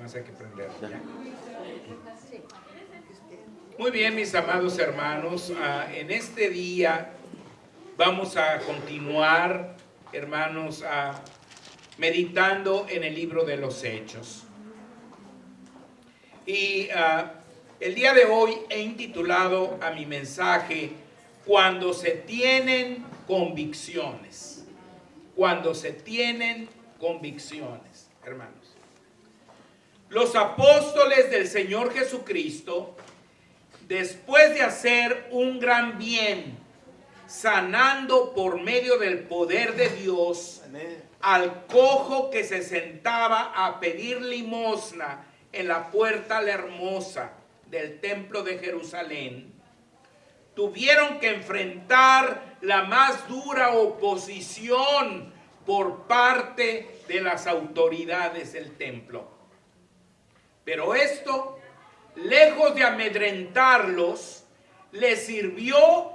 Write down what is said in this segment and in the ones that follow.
más hay que prender. Muy bien, mis amados hermanos, en este día vamos a continuar, hermanos, meditando en el libro de los Hechos. Y el día de hoy he intitulado a mi mensaje Cuando se tienen convicciones. Cuando se tienen convicciones, hermanos. Los apóstoles del Señor Jesucristo, después de hacer un gran bien, sanando por medio del poder de Dios al cojo que se sentaba a pedir limosna en la puerta la hermosa del templo de Jerusalén, tuvieron que enfrentar la más dura oposición por parte de las autoridades del templo. Pero esto, lejos de amedrentarlos, les sirvió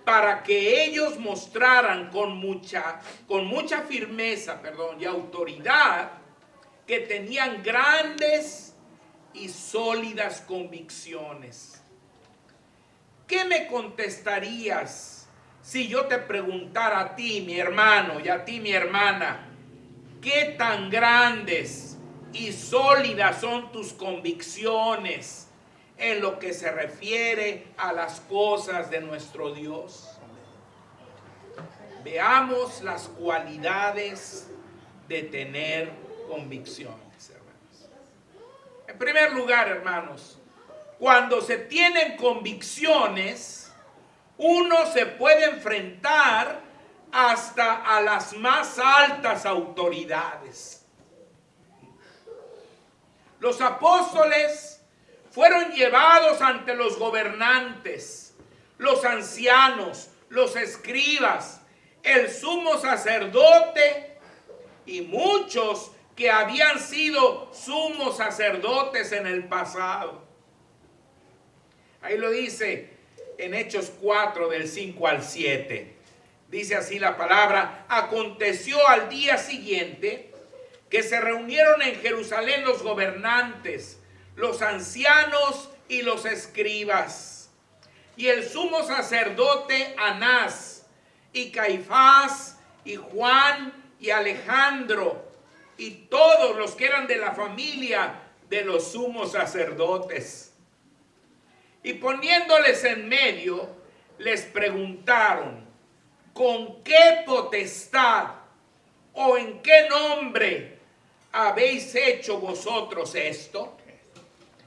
para que ellos mostraran con mucha firmeza, y autoridad, que tenían grandes y sólidas convicciones. ¿Qué me contestarías si yo te preguntara a ti, mi hermano, y a ti, mi hermana, qué tan grandes y sólidas son tus convicciones en lo que se refiere a las cosas de nuestro Dios? Veamos las cualidades de tener convicciones, hermanos. En primer lugar, hermanos, cuando se tienen convicciones, uno se puede enfrentar hasta a las más altas autoridades. Los apóstoles fueron llevados ante los gobernantes, los ancianos, los escribas, el sumo sacerdote y muchos que habían sido sumos sacerdotes en el pasado. Ahí lo dice en Hechos 4, del 5 al 7. Dice así la palabra: aconteció al día siguiente que se reunieron en Jerusalén los gobernantes, los ancianos y los escribas, y el sumo sacerdote Anás, y Caifás, y Juan, y Alejandro, y todos los que eran de la familia de los sumos sacerdotes. Y poniéndoles en medio, les preguntaron: ¿con qué potestad o en qué nombre habéis hecho vosotros esto?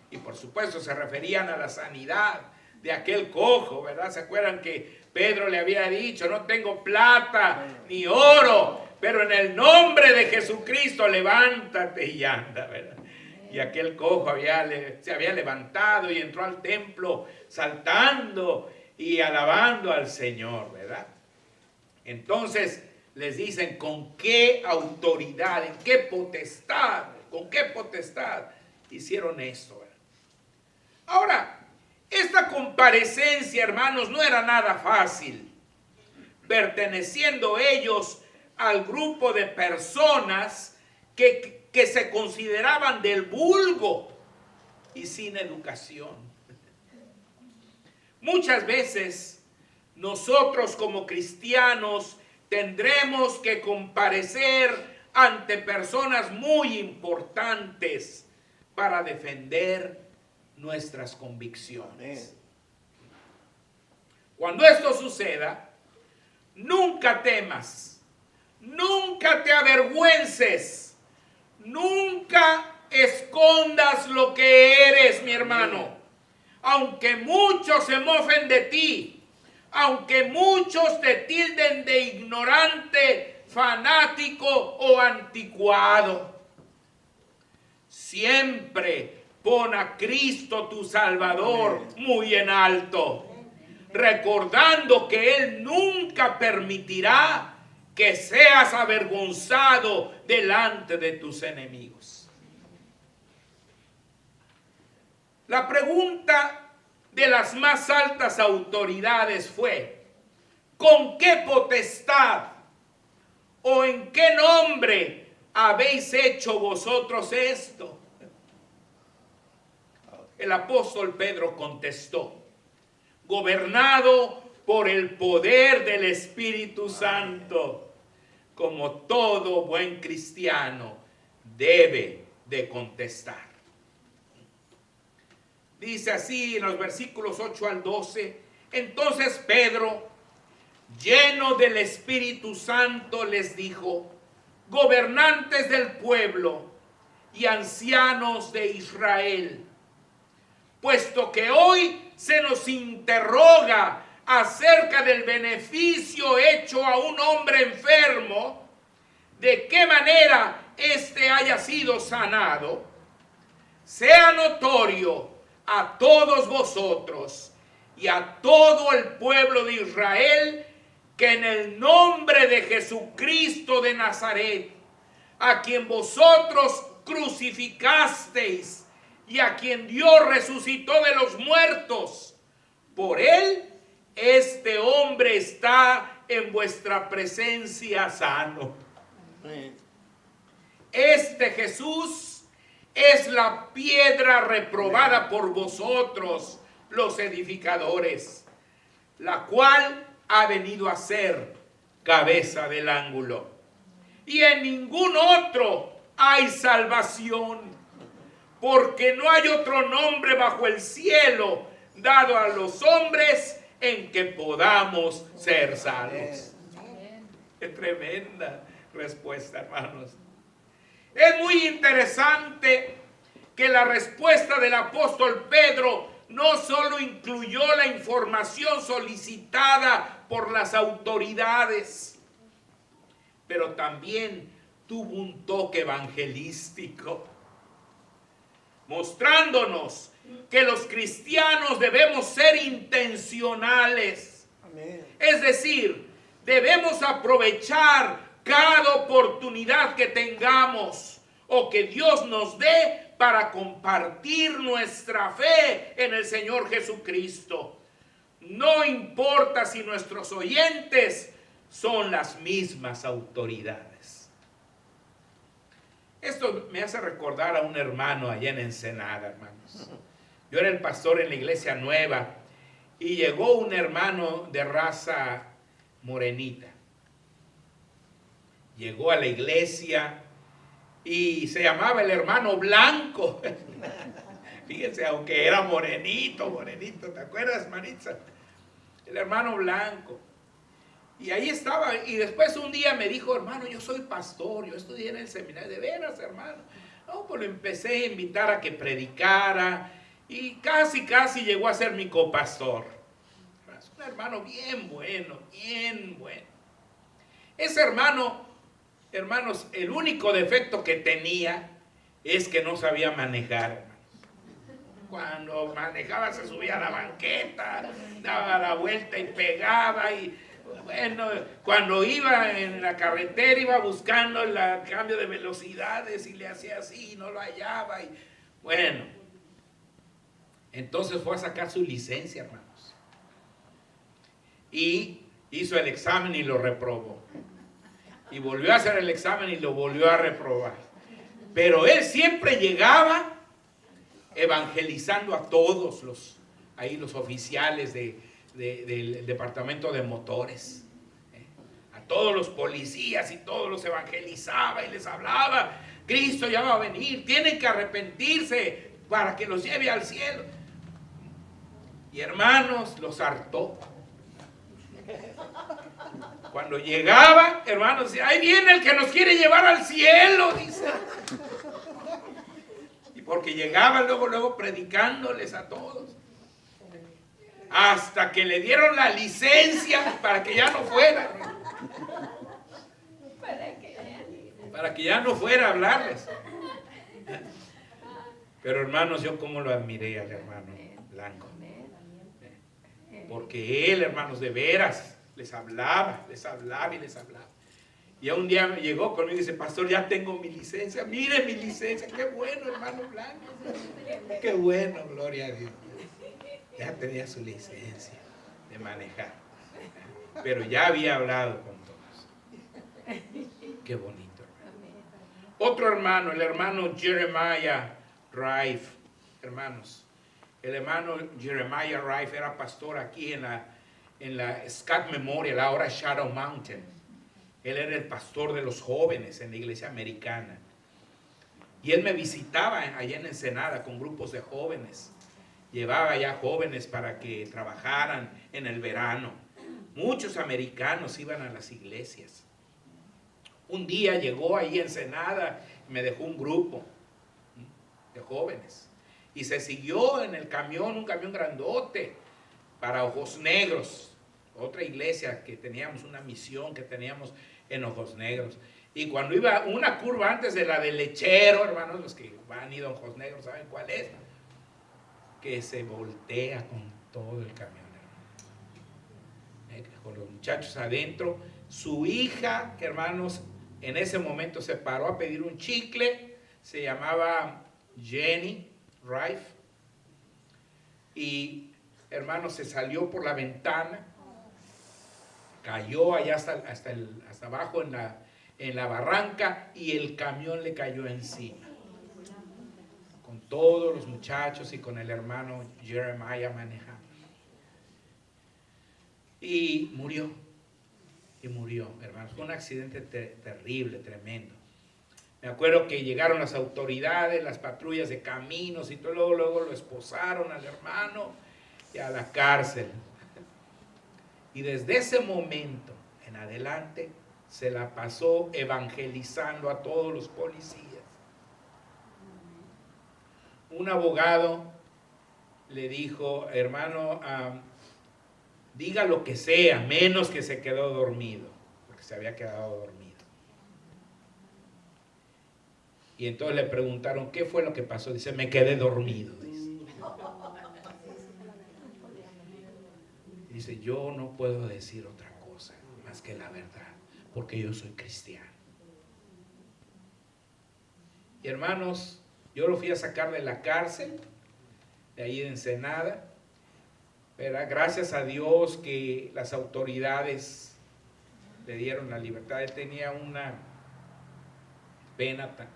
Y por supuesto se referían a la sanidad de aquel cojo, ¿verdad? ¿Se acuerdan que Pedro le había dicho: no tengo plata ni oro, pero en el nombre de Jesucristo levántate y anda, ¿verdad? Y aquel cojo se había levantado y entró al templo saltando y alabando al Señor, ¿verdad? Entonces les dicen: ¿con qué autoridad, en qué potestad, con qué potestad hicieron esto, ¿verdad? Ahora, esta comparecencia, hermanos, no era nada fácil, perteneciendo ellos al grupo de personas que se consideraban del vulgo y sin educación. Muchas veces nosotros como cristianos tendremos que comparecer ante personas muy importantes para defender nuestras convicciones. Cuando esto suceda, nunca temas, nunca te avergüences, nunca escondas lo que eres, mi hermano. Aunque muchos se mofen de ti, aunque muchos te tilden de ignorante, fanático o anticuado, siempre pon a Cristo tu Salvador muy en alto, recordando que Él nunca permitirá que seas avergonzado delante de tus enemigos. La pregunta de las más altas autoridades fue: ¿con qué potestad o en qué nombre habéis hecho vosotros esto? el apóstol Pedro contestó: gobernado por el poder del Espíritu Santo, como todo buen cristiano debe de contestar. Dice así en los versículos 8 al 12: entonces Pedro, lleno del Espíritu Santo, les dijo: gobernantes del pueblo y ancianos de Israel, puesto que hoy se nos interroga acerca del beneficio hecho a un hombre enfermo, de qué manera éste haya sido sanado, sea notorio a todos vosotros y a todo el pueblo de Israel que en el nombre de Jesucristo de Nazaret, a quien vosotros crucificasteis y a quien Dios resucitó de los muertos, por él este hombre está en vuestra presencia sano. Este Jesús es la piedra reprobada por vosotros, los edificadores, la cual ha venido a ser cabeza del ángulo. Y en ningún otro hay salvación, porque no hay otro nombre bajo el cielo dado a los hombres en que podamos ser salvos. Qué tremenda respuesta, hermanos. Es muy interesante que la respuesta del apóstol Pedro no solo incluyó la información solicitada por las autoridades, pero también tuvo un toque evangelístico, mostrándonos que los cristianos debemos ser intencionales. Amén. Es decir, debemos aprovechar cada oportunidad que tengamos o que Dios nos dé para compartir nuestra fe en el Señor Jesucristo. No importa si nuestros oyentes son las mismas autoridades. Esto me hace recordar a un hermano allá en Ensenada, hermanos. Yo era el pastor en la iglesia nueva y llegó un hermano de raza morenita. Llegó a la iglesia y se llamaba el hermano Blanco. Fíjense, aunque era morenito, ¿te acuerdas, Maritza? El hermano Blanco. Y ahí estaba, y después un día me dijo: hermano, yo soy pastor, yo estudié en el seminario. ¿De veras, hermano? No, pues lo empecé a invitar a que predicara, y casi llegó a ser mi copastor. Es un hermano bien bueno, bien bueno. Ese hermano, hermanos, el único defecto que tenía es que no sabía manejar, hermanos. Cuando manejaba se subía a la banqueta, daba la vuelta y pegaba, y bueno, cuando iba en la carretera iba buscando el cambio de velocidades y le hacía así y no lo hallaba, y bueno, entonces fue a sacar su licencia, hermanos, y hizo el examen y lo reprobó, y volvió a hacer el examen y lo volvió a reprobar, pero él siempre llegaba evangelizando a todos los oficiales del departamento de motores, a todos los policías, y todos los evangelizaba y les hablaba: Cristo ya va a venir, tienen que arrepentirse para que los lleve al cielo. Y hermanos, los hartó. Cuando llegaba, hermanos, ahí viene el que nos quiere llevar al cielo, dice. Y porque llegaba luego predicándoles a todos, hasta que le dieron la licencia para que ya no fuera, para que ya no fuera a hablarles. Pero hermanos, yo como lo admiré al hermano Blanco, porque él, hermanos, de veras les hablaba. Y un día me llegó conmigo y dice: pastor, ya tengo mi licencia, mire mi licencia. Qué bueno, hermano Blanco, qué bueno, gloria a Dios. Ya tenía su licencia de manejar, pero ya había hablado con todos. Qué bonito, hermano. Otro hermano, el hermano Jeremiah Rife, hermanos, El hermano Jeremiah Rife era pastor aquí en la Scott Memorial, ahora Shadow Mountain. Él era el pastor de los jóvenes en la iglesia americana. Y él me visitaba allá en Ensenada con grupos de jóvenes. Llevaba allá jóvenes para que trabajaran en el verano. Muchos americanos iban a las iglesias. Un día llegó ahí a Ensenada y me dejó un grupo de jóvenes. Y se siguió en el camión, un camión grandote, para Ojos Negros, otra iglesia que teníamos, una misión que teníamos en Ojos Negros. Y cuando iba una curva antes de la del Lechero, hermanos, los que han ido a Ojos Negros saben cuál es, que se voltea con todo el camión, hermano. Con los muchachos adentro. Su hija, hermanos, en ese momento se paró a pedir un chicle, se llamaba Jenny Rife, y hermanos se salió por la ventana, cayó allá hasta abajo en la barranca, y el camión le cayó encima con todos los muchachos y con el hermano Jeremiah manejando, y murió, hermanos. Fue un accidente terrible, tremendo. Me acuerdo que llegaron las autoridades, las patrullas de caminos y todo, luego lo esposaron al hermano y a la cárcel. Y desde ese momento en adelante se la pasó evangelizando a todos los policías. Un abogado le dijo, hermano, diga lo que sea, menos que se quedó dormido, porque se había quedado dormido. Y entonces le preguntaron, ¿qué fue lo que pasó? Dice, me quedé dormido. Dice, yo no puedo decir otra cosa más que la verdad, porque yo soy cristiano. Y hermanos, yo lo fui a sacar de la cárcel, de ahí de Ensenada, ¿verdad? Gracias a Dios que las autoridades le dieron la libertad. Él tenía una pena tan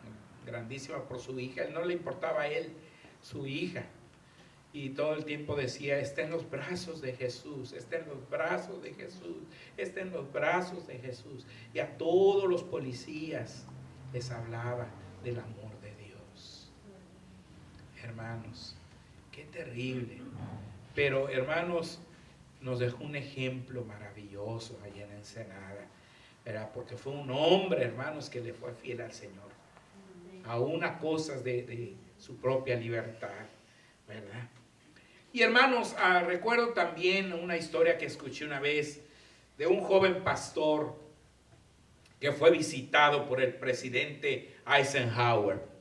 grandísima por su hija. Él no le importaba a él, su hija. Y todo el tiempo decía, está en los brazos de Jesús, está en los brazos de Jesús, está en los brazos de Jesús. Y a todos los policías les hablaba del amor de Dios. Hermanos, qué terrible. Pero hermanos, nos dejó un ejemplo maravilloso allá en Ensenada, ¿verdad? Porque fue un hombre, hermanos, que le fue fiel al Señor, aún a cosas de su propia libertad, ¿verdad? Y hermanos, recuerdo también una historia que escuché una vez de un joven pastor que fue visitado por el presidente Eisenhower.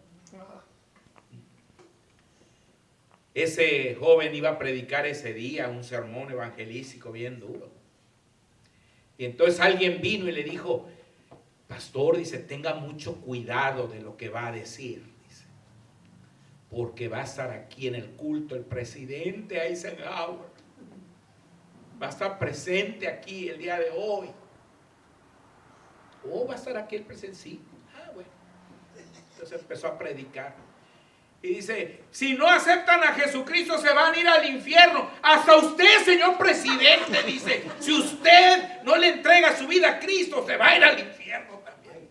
Ese joven iba a predicar ese día un sermón evangelístico bien duro. Y entonces alguien vino y le dijo, pastor, dice, tenga mucho cuidado de lo que va a decir, dice, porque va a estar aquí en el culto el presidente Eisenhower. Va a estar presente aquí el día de hoy. Va a estar aquí el presidente, sí. Bueno. Entonces empezó a predicar. Y dice, si no aceptan a Jesucristo se van a ir al infierno. Hasta usted, señor presidente, dice, si usted no le entrega su vida a Cristo, se va a ir al infierno también.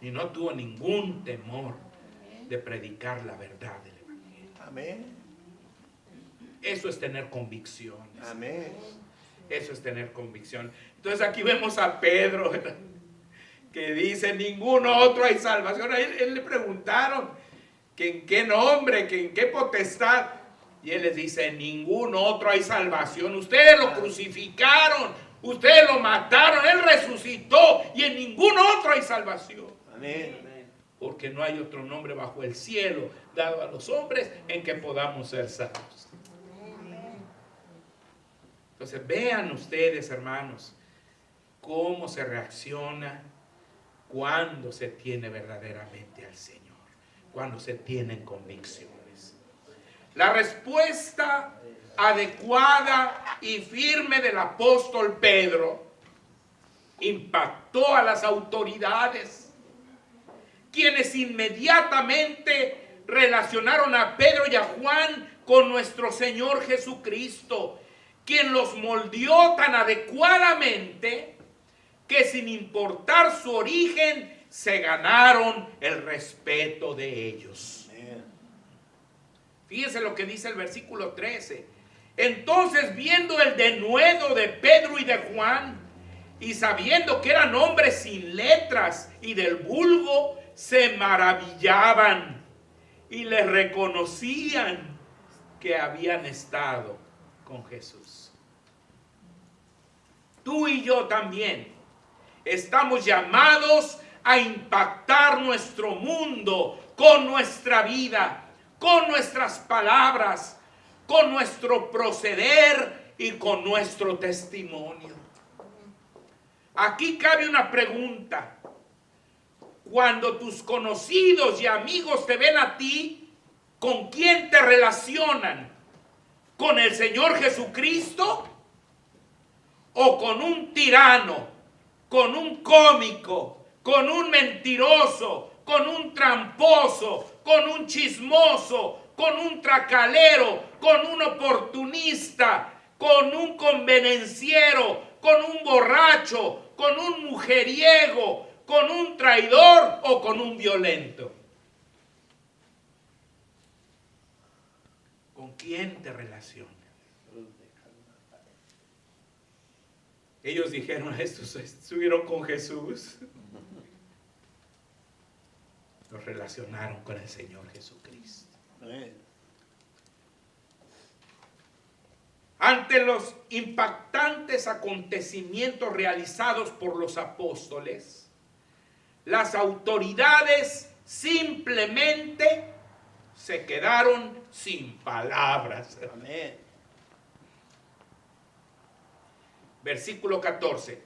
Y no tuvo ningún temor de predicar la verdad del evangelio. Amén. Eso es tener convicciones. Amén. Eso es tener convicción. Entonces aquí vemos a Pedro, ¿verdad?, que dice, ningún otro hay salvación. A él le preguntaron que en qué nombre, que en qué potestad. Y él les dice, en ningún otro hay salvación. Ustedes lo crucificaron, ustedes lo mataron, él resucitó y en ningún otro hay salvación. Amén. Porque no hay otro nombre bajo el cielo dado a los hombres en que podamos ser salvos. Entonces vean ustedes, hermanos, cómo se reacciona cuando se tiene verdaderamente al Señor, cuando se tienen convicciones. La respuesta adecuada y firme del apóstol Pedro impactó a las autoridades, quienes inmediatamente relacionaron a Pedro y a Juan con nuestro Señor Jesucristo, quien los moldeó tan adecuadamente que sin importar su origen, se ganaron el respeto de ellos. Fíjense lo que dice el versículo 13. Entonces, viendo el denuedo de Pedro y de Juan, y sabiendo que eran hombres sin letras y del vulgo, se maravillaban y les reconocían que habían estado con Jesús. Tú y yo también estamos llamados a impactar nuestro mundo con nuestra vida, con nuestras palabras, con nuestro proceder y con nuestro testimonio. Aquí cabe una pregunta. Cuando tus conocidos y amigos te ven a ti, ¿con quién te relacionan? ¿Con el Señor Jesucristo? ¿O con un tirano, con un cómico, con un mentiroso, con un tramposo, con un chismoso, con un tracalero, con un oportunista, con un convenenciero, con un borracho, con un mujeriego, con un traidor o con un violento? ¿Con quién te relacionas? Ellos dijeron, estos estuvieron con Jesús. Los relacionaron con el Señor Jesucristo. Ante los impactantes acontecimientos realizados por los apóstoles, las autoridades simplemente se quedaron sin palabras. Amén. Versículo 14.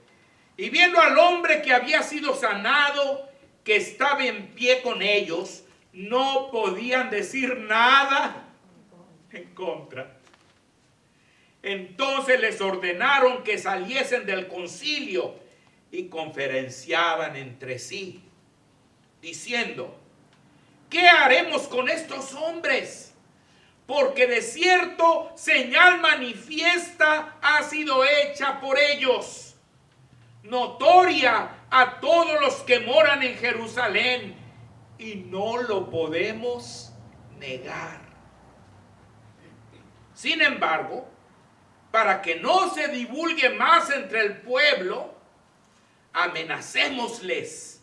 Y viendo al hombre que había sido sanado, que estaba en pie con ellos, no podían decir nada en contra. Entonces les ordenaron que saliesen del concilio y conferenciaban entre sí, diciendo, ¿qué haremos con estos hombres? Porque de cierto señal manifiesta ha sido hecha por ellos, notoria a todos los que moran en Jerusalén, y no lo podemos negar. Sin embargo, para que no se divulgue más entre el pueblo, amenacémosles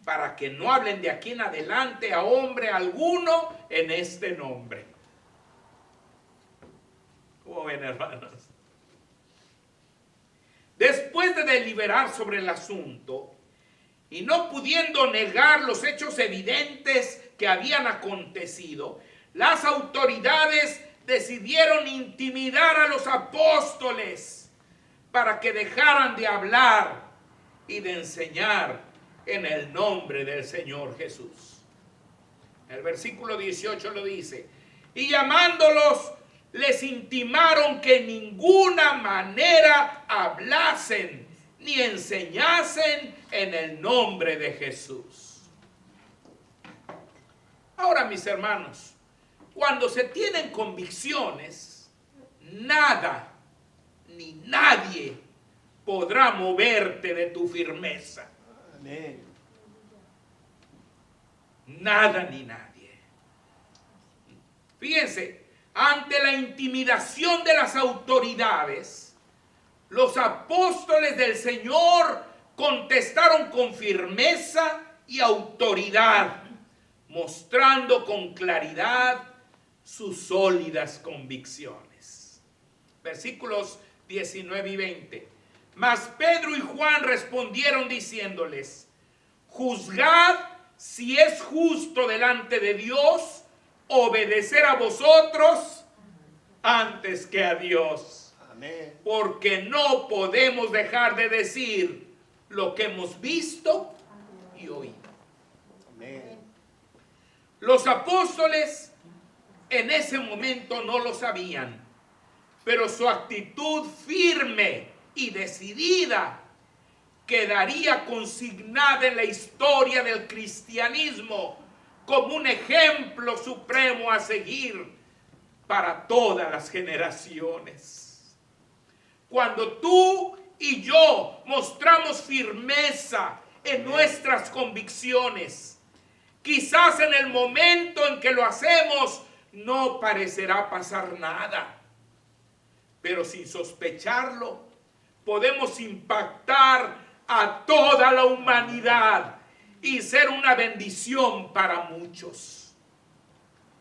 para que no hablen de aquí en adelante a hombre alguno en este nombre. ¿Cómo ven, hermanos? Después de deliberar sobre el asunto y no pudiendo negar los hechos evidentes que habían acontecido, las autoridades decidieron intimidar a los apóstoles para que dejaran de hablar y de enseñar en el nombre del Señor Jesús. El versículo 18 lo dice, y llamándolos les intimaron que en ninguna manera hablasen ni enseñasen en el nombre de Jesús. Ahora, mis hermanos, cuando se tienen convicciones, nada ni nadie podrá moverte de tu firmeza. Amén. Nada ni nadie. Fíjense, ante la intimidación de las autoridades, los apóstoles del Señor contestaron con firmeza y autoridad, mostrando con claridad sus sólidas convicciones. Versículos 19 y 20. Mas Pedro y Juan respondieron diciéndoles, juzgad si es justo delante de Dios obedecer a vosotros antes que a Dios. Amén. Porque no podemos dejar de decir lo que hemos visto y oído. Amén. Los apóstoles en ese momento no lo sabían, pero su actitud firme y decidida quedaría consignada en la historia del cristianismo como un ejemplo supremo a seguir para todas las generaciones. Cuando tú y yo mostramos firmeza en nuestras convicciones, quizás en el momento en que lo hacemos no parecerá pasar nada, pero sin sospecharlo podemos impactar a toda la humanidad y ser una bendición para muchos.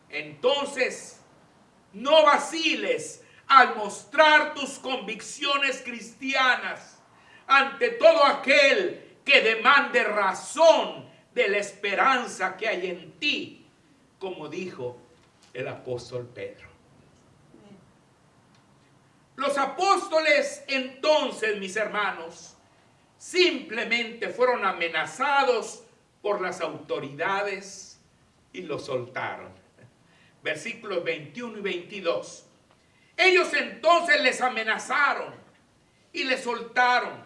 Entonces, no vaciles al mostrar tus convicciones cristianas ante todo aquel que demande razón de la esperanza que hay en ti, como dijo el apóstol Pedro. Los apóstoles entonces, mis hermanos, simplemente fueron amenazados por las autoridades y los soltaron. Versículos 21 y 22. Ellos entonces les amenazaron y les soltaron,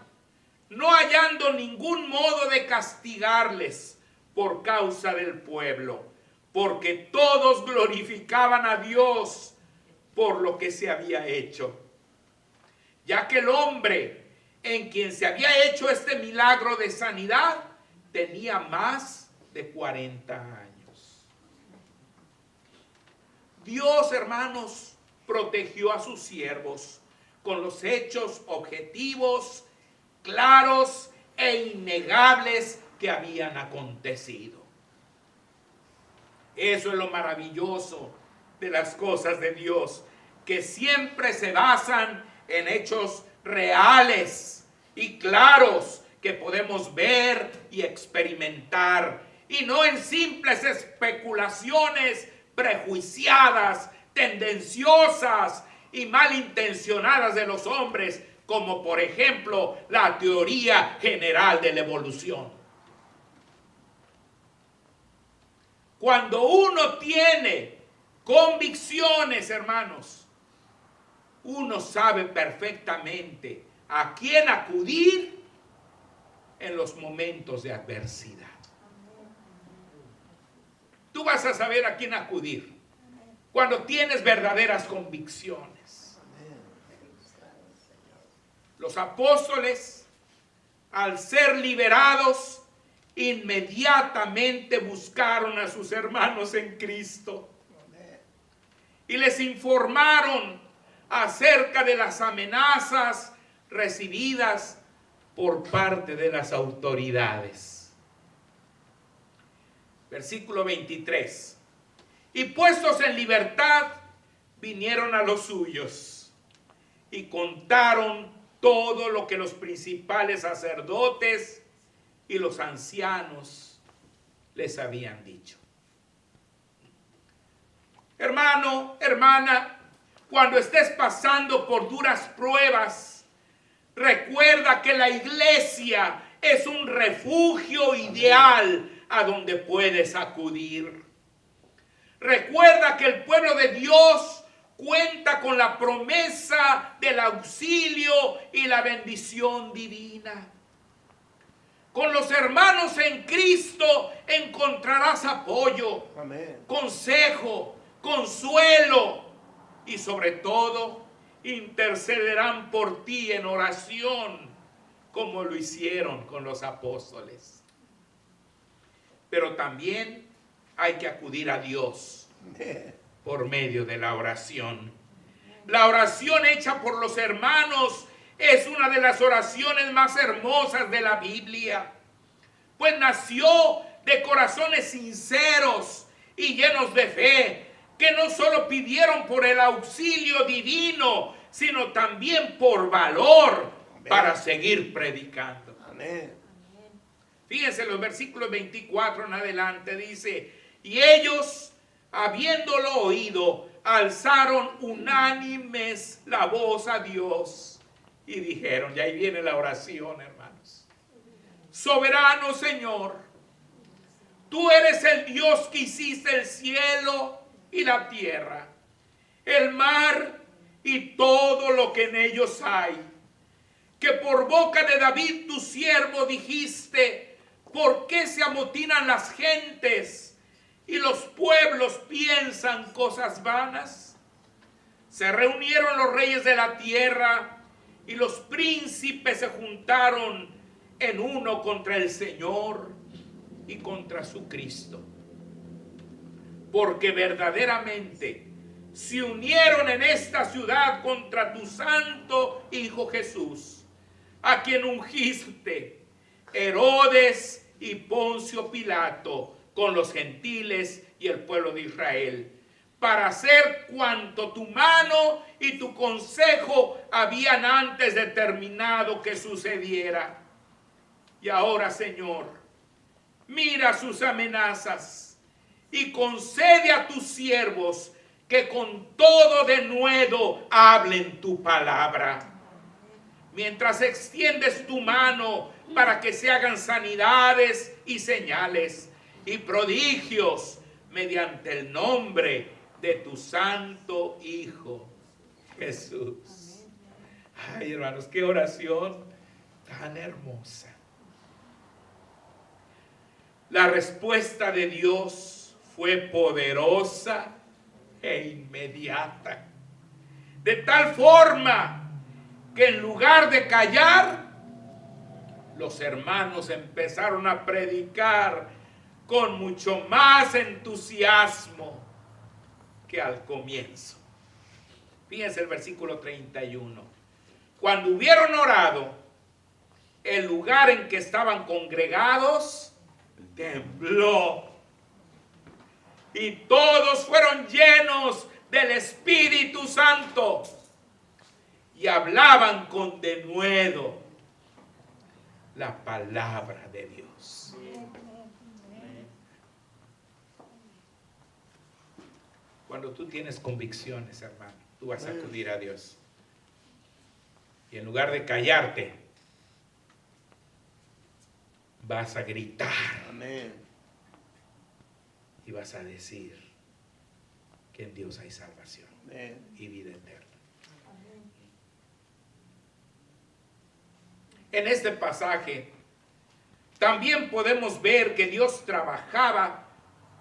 no hallando ningún modo de castigarles por causa del pueblo, porque todos glorificaban a Dios por lo que se había hecho, ya que el hombre en quien se había hecho este milagro de sanidad tenía más de 40 años. Dios, hermanos, protegió a sus siervos con los hechos objetivos, claros e innegables que habían acontecido. Eso es lo maravilloso de las cosas de Dios, que siempre se basan en hechos reales y claros que podemos ver y experimentar, y no en simples especulaciones prejuiciadas, tendenciosas y malintencionadas de los hombres, como por ejemplo la teoría general de la evolución. Cuando uno tiene convicciones, hermanos, uno sabe perfectamente a quién acudir en los momentos de adversidad. Tú vas a saber a quién acudir cuando tienes verdaderas convicciones. Los apóstoles, al ser liberados, inmediatamente buscaron a sus hermanos en Cristo y les informaron acerca de las amenazas recibidas por parte de las autoridades. Versículo 23. Y puestos en libertad, vinieron a los suyos y contaron todo lo que los principales sacerdotes y los ancianos les habían dicho. Hermano, hermana, cuando estés pasando por duras pruebas, recuerda que la iglesia es un refugio ideal a donde puedes acudir. Recuerda que el pueblo de Dios cuenta con la promesa del auxilio y la bendición divina. Con los hermanos en Cristo encontrarás apoyo, amén, consejo, consuelo y sobre todo intercederán por ti en oración como lo hicieron con los apóstoles. Pero también hay que acudir a Dios por medio de la oración. La oración hecha por los hermanos es una de las oraciones más hermosas de la Biblia, pues nació de corazones sinceros y llenos de fe, que no solo pidieron por el auxilio divino, sino también por valor, amén, para seguir predicando. Amén. Fíjense, los versículos 24 en adelante dice: y ellos, habiéndolo oído, alzaron unánimes la voz a Dios y dijeron, y ahí viene la oración, hermanos: soberano Señor, tú eres el Dios que hiciste el cielo y la tierra, el mar y todo lo que en ellos hay. que por boca de David tu siervo dijiste: ¿por qué se amotinan las gentes y los pueblos piensan cosas vanas? Se reunieron los reyes de la tierra y los príncipes se juntaron en uno contra el Señor y contra su Cristo. Porque verdaderamente se unieron en esta ciudad contra tu santo Hijo Jesús, a quien ungiste, Herodes y Poncio Pilato, con los gentiles y el pueblo de Israel, para hacer cuanto tu mano y tu consejo habían antes determinado que sucediera. Y ahora, Señor, mira sus amenazas y concede a tus siervos que con todo denuedo hablen tu palabra. Mientras extiendes tu mano para que se hagan sanidades y señales y prodigios mediante el nombre de tu santo Hijo Jesús. Ay, hermanos, qué oración tan hermosa. La respuesta de Dios fue poderosa e inmediata, de tal forma que en lugar de callar, los hermanos empezaron a predicar con mucho más entusiasmo que al comienzo. Fíjense el versículo 31. Cuando hubieron orado, el lugar en que estaban congregados tembló, y todos fueron llenos del Espíritu Santo y hablaban con denuedo la palabra de Dios. Cuando tú tienes convicciones, hermano, tú vas a acudir a Dios. Y en lugar de callarte, vas a gritar. Amén. Y vas a decir que en Dios hay salvación. Amén. Y vida eterna. En este pasaje también podemos ver que Dios trabajaba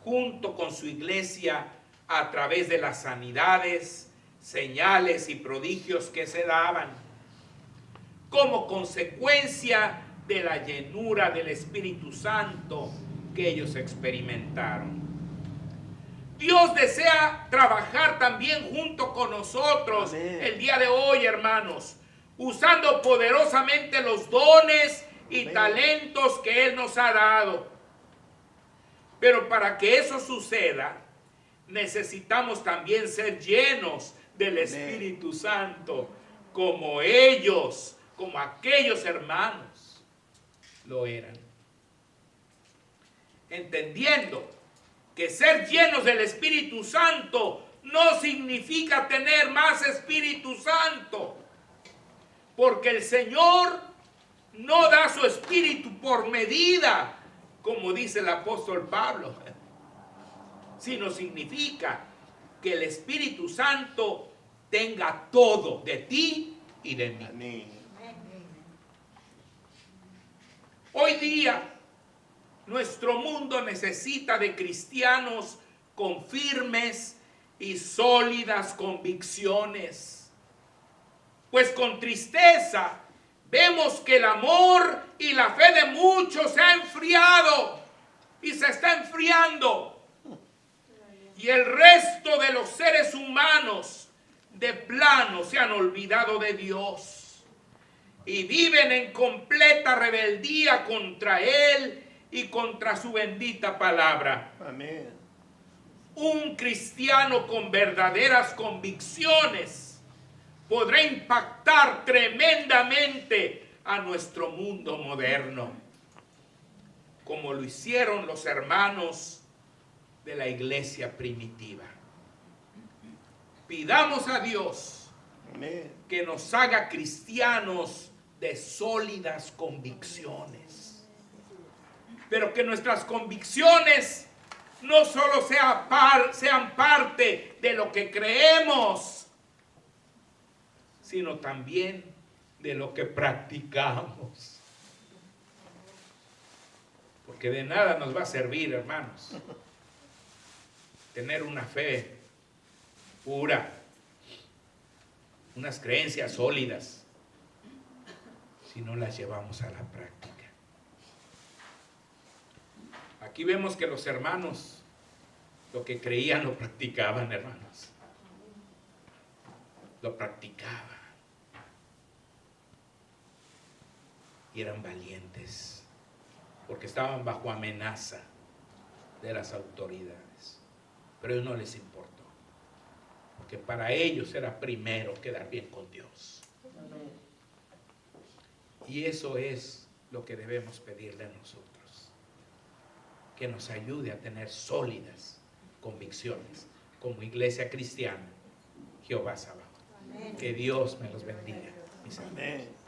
junto con su iglesia a través de las sanidades, señales y prodigios que se daban como consecuencia de la llenura del Espíritu Santo que ellos experimentaron. Dios desea trabajar también junto con nosotros. Amén. El día de hoy, hermanos, usando poderosamente los dones y Amén. Talentos que Él nos ha dado. Pero para que eso suceda, necesitamos también ser llenos del Espíritu Santo, como ellos, como aquellos hermanos lo eran. Entendiendo que ser llenos del Espíritu Santo no significa tener más Espíritu Santo, porque el Señor no da su Espíritu por medida, como dice el apóstol Pablo, sino significa que el Espíritu Santo tenga todo de ti y de mí. Amén. Hoy día, nuestro mundo necesita de cristianos con firmes y sólidas convicciones. Pues con tristeza vemos que el amor y la fe de muchos se ha enfriado y se está enfriando. Y el resto de los seres humanos de plano se han olvidado de Dios y viven en completa rebeldía contra Él y contra su bendita palabra. Amén. Un cristiano con verdaderas convicciones podrá impactar tremendamente a nuestro mundo moderno, como lo hicieron los hermanos de la iglesia primitiva. Pidamos a Dios Amén. que nos haga cristianos de sólidas convicciones, pero que nuestras convicciones no solo sean parte de lo que creemos, sino también de lo que practicamos. Porque de nada nos va a servir, hermanos, tener una fe pura, unas creencias sólidas, si no las llevamos a la práctica. Aquí vemos que los hermanos lo que creían lo practicaban, hermanos. Lo practicaban. Y eran valientes, porque estaban bajo amenaza de las autoridades. Pero a ellos no les importó, porque para ellos era primero quedar bien con Dios. Y eso es lo que debemos pedirle a nosotros, que nos ayude a tener sólidas convicciones como iglesia cristiana, Jehová Sabaoth. Que Dios me los bendiga, mis hermanos. Amén.